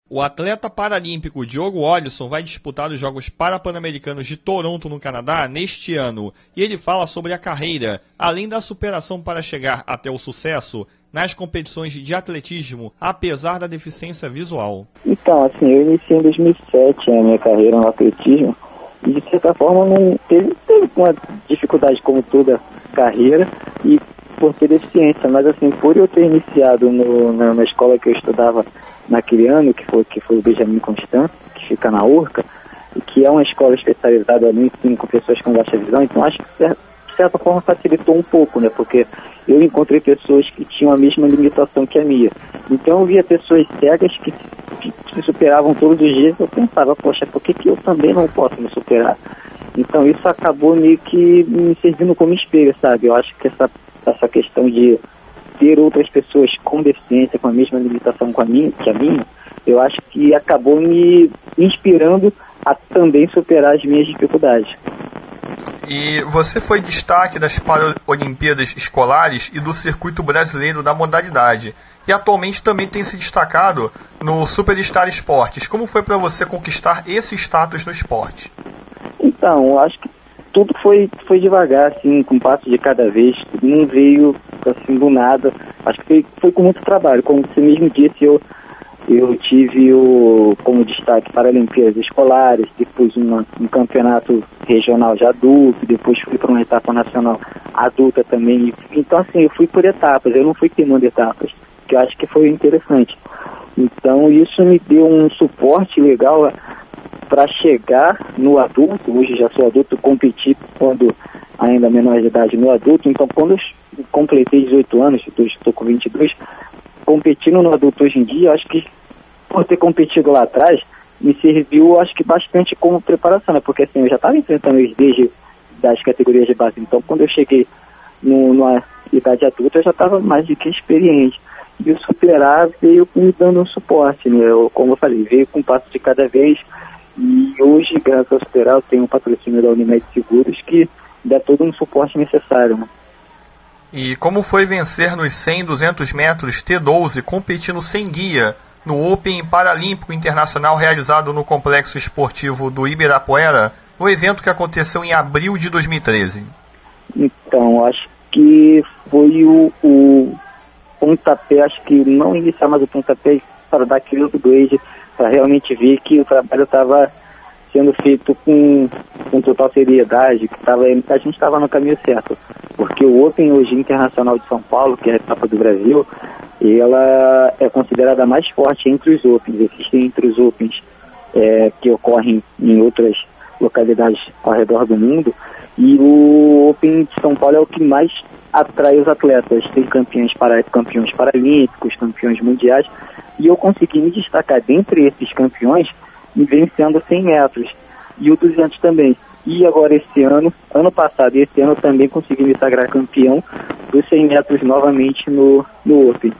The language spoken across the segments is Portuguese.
O atleta paralímpico Diogo Olisson vai disputar os Jogos Parapan-Americanos de Toronto, no Canadá, neste ano. E ele fala sobre a carreira, além da superação para chegar até o sucesso nas competições de atletismo, apesar da deficiência visual. Então, assim, eu iniciei em 2007 a minha carreira no atletismo e, de certa forma, não teve uma dificuldade como toda carreira e por ter deficiência, mas assim, por eu ter iniciado na escola que eu estudava naquele ano, que foi o Benjamin Constant, que fica na Urca, e que é uma escola especializada no ensino com pessoas com baixa visão, então acho que de certa forma facilitou um pouco, né, porque eu encontrei pessoas que tinham a mesma limitação que a minha. Então eu via pessoas cegas que se superavam todos os dias, eu pensava, poxa, por que eu também não posso me superar? Então isso acabou meio que me servindo como espelho, sabe? Eu acho que essa questão de ter outras pessoas com deficiência, com a mesma limitação que a minha, eu acho que acabou me inspirando a também superar as minhas dificuldades. E você foi destaque das Paralimpíadas Escolares e do Circuito Brasileiro da modalidade. E atualmente também tem se destacado no Superstar Esportes. Como foi para você conquistar esse status no esporte? Então, eu acho que tudo foi devagar, assim, com um passo de cada vez. Não veio, assim, do nada. Acho que foi com muito trabalho. Como você mesmo disse, eu tive como destaque Paralimpíadas Escolares, depois um campeonato regional de adulto, depois fui para uma etapa nacional adulta também. Então, assim, eu fui por etapas, eu não fui queimando etapas, que eu acho que foi interessante. Então, isso me deu um suporte legal para chegar no adulto. Hoje já sou adulto, competi quando ainda menor de idade no adulto. Então, quando eu completei 18 anos, estou com 22, competindo no adulto hoje em dia, acho que por ter competido lá atrás, me serviu, acho que bastante como preparação, né? Porque assim, eu já estava enfrentando eles desde das categorias de base. Então, quando eu cheguei numa idade adulta, eu já estava mais do que experiente. E o superar veio me dando um suporte, né? Como eu falei, veio com um passo de cada vez. E hoje, graças ao superar, eu tenho um patrocínio da Unimed Seguros que dá todo um suporte necessário, né? E como foi vencer nos 100 e 200 metros T12 competindo sem guia no Open Paralímpico Internacional realizado no Complexo Esportivo do Ibirapuera, no evento que aconteceu em abril de 2013? Então, acho que foi o pontapé, acho que não iniciar mais o pontapé para dar aquele upgrade, para realmente ver que o trabalho estava sendo feito com total seriedade, que a gente estava no caminho certo. Porque o Open hoje Internacional de São Paulo, que é a etapa do Brasil, ela é considerada a mais forte entre os Opens. Existem entre os Opens que ocorrem em outras localidades ao redor do mundo, e o Open de São Paulo é o que mais atrai os atletas. Tem campeões paralímpicos, campeões mundiais, e eu consegui me destacar dentre esses campeões vencendo 100 metros e o 200 também. E agora ano passado e esse ano eu também consegui me sagrar campeão dos 100 metros novamente no Open.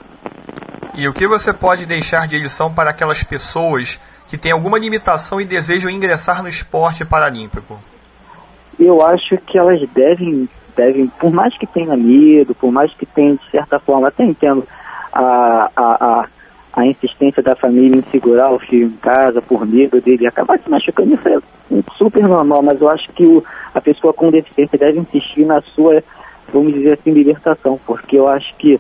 E o que você pode deixar de lição para aquelas pessoas que têm alguma limitação e desejam ingressar no esporte paralímpico? Eu acho que elas devem, por mais que tenha medo, por mais que tenha, de certa forma, até entendo a insistência da família em segurar o filho em casa por medo dele acabar se machucando, isso é super normal, mas eu acho que a pessoa com deficiência deve insistir na sua, vamos dizer assim, libertação, porque eu acho que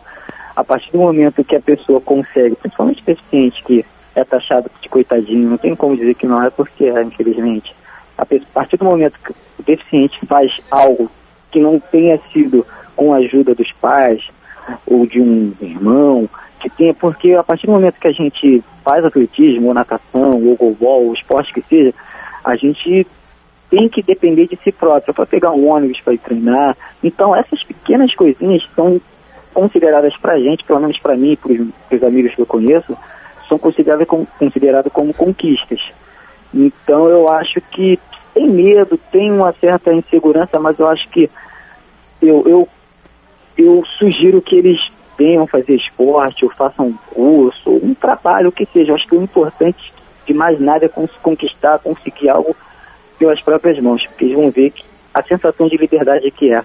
a partir do momento que a pessoa consegue, principalmente deficiente, que é taxado de coitadinho, não tem como dizer que não é, porque é, infelizmente, a partir do momento que o deficiente faz algo que não tenha sido com a ajuda dos pais ou de um irmão, porque a partir do momento que a gente faz atletismo, ou natação, ou goalball, ou esporte que seja, a gente tem que depender de si próprio para pegar um ônibus para ir treinar. Então essas pequenas coisinhas são consideradas pra gente, pelo menos para mim e para os amigos que eu conheço, são consideradas como conquistas. Então eu acho que tem medo, tem uma certa insegurança, mas eu acho que eu sugiro que eles venham fazer esporte, ou façam um curso, ou um trabalho, o que seja. Eu acho que o importante de mais nada é conquistar, conseguir algo pelas próprias mãos, porque eles vão ver a sensação de liberdade que é.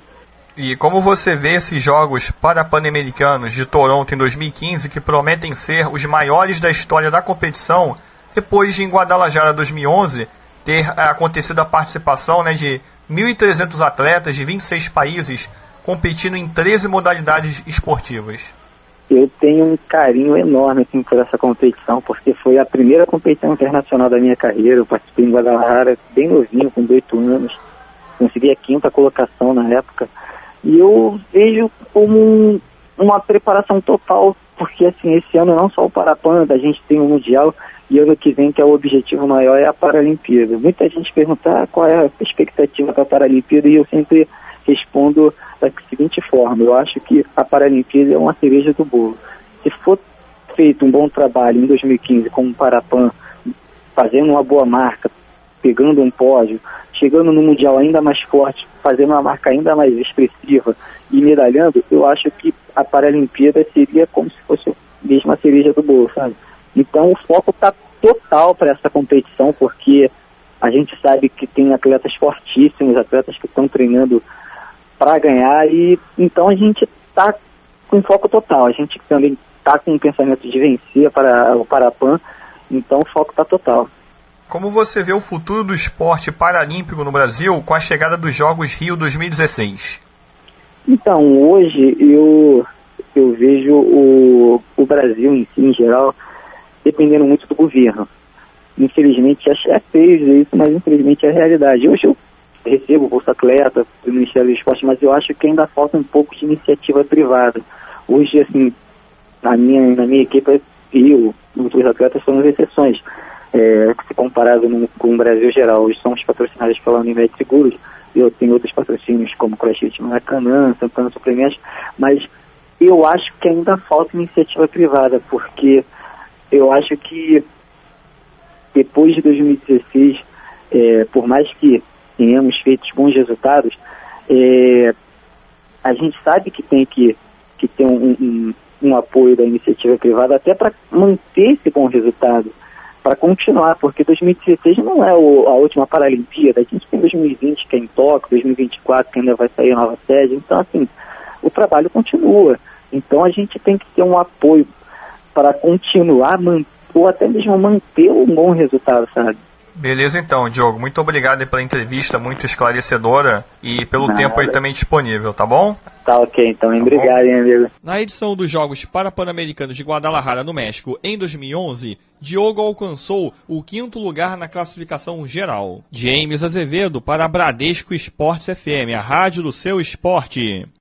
E como você vê esses Jogos Parapan-Americanos de Toronto em 2015, que prometem ser os maiores da história da competição, depois de em Guadalajara 2011 ter acontecido a participação, né, de 1.300 atletas de 26 países competindo em 13 modalidades esportivas. Eu tenho um carinho enorme assim, por essa competição, porque foi a primeira competição internacional da minha carreira. Eu participei em Guadalajara bem novinho, com 18 anos, consegui a 5ª colocação na época, e eu vejo como uma preparação total, porque assim, esse ano não só o Parapan, a gente tem o Mundial, e ano que vem, que é o objetivo maior, é a Paralimpíada. Muita gente pergunta qual é a expectativa da Paralimpíada, e eu sempre respondo da seguinte forma: eu acho que a Paralimpíada é uma cereja do bolo. Se for feito um bom trabalho em 2015 como o Parapan, fazendo uma boa marca, pegando um pódio, chegando no Mundial ainda mais forte, fazendo uma marca ainda mais expressiva e medalhando, eu acho que a Paralimpíada seria como se fosse mesmo a cereja do bolo, sabe? Então o foco está total para essa competição, porque a gente sabe que tem atletas fortíssimos, atletas que estão treinando para ganhar, e então a gente está com foco total. A gente também está com um pensamento de vencer para o Parapan, então o foco está total. Como você vê o futuro do esporte paralímpico no Brasil com a chegada dos Jogos Rio 2016? Então, hoje eu vejo o Brasil em si, em geral, dependendo muito do governo. Infelizmente, é feio dizer isso, mas infelizmente é a realidade. Hoje eu recebo Bolsa Atleta do Ministério do Esporte, mas eu acho que ainda falta um pouco de iniciativa privada. Hoje, assim, na minha equipe, eu e outros atletas somos exceções. Se comparado com o Brasil geral, hoje somos patrocinados pela Unimed Seguros, eu tenho outros patrocínios como CrossFit Maracanã, Santana Suplementos, mas eu acho que ainda falta iniciativa privada, porque eu acho que depois de 2016, por mais que tenhamos feito bons resultados, a gente sabe que tem que ter um apoio da iniciativa privada até para manter esse bom resultado, para continuar, porque 2016 não é a última Paralimpíada. A gente tem 2020 que é em Tóquio, 2024 que ainda vai sair a nova sede, então assim, o trabalho continua. Então a gente tem que ter um apoio para continuar, ou até mesmo manter um bom resultado, sabe? Beleza então, Diogo. Muito obrigado pela entrevista, muito esclarecedora, e pelo tempo aí também disponível, tá bom? Tá ok, então. Tá obrigado, hein, amigo. Na edição dos Jogos Parapan-Americanos de Guadalajara, no México, em 2011, Diogo alcançou o 5º lugar na classificação geral. James Azevedo para a Bradesco Esportes FM, a rádio do seu esporte.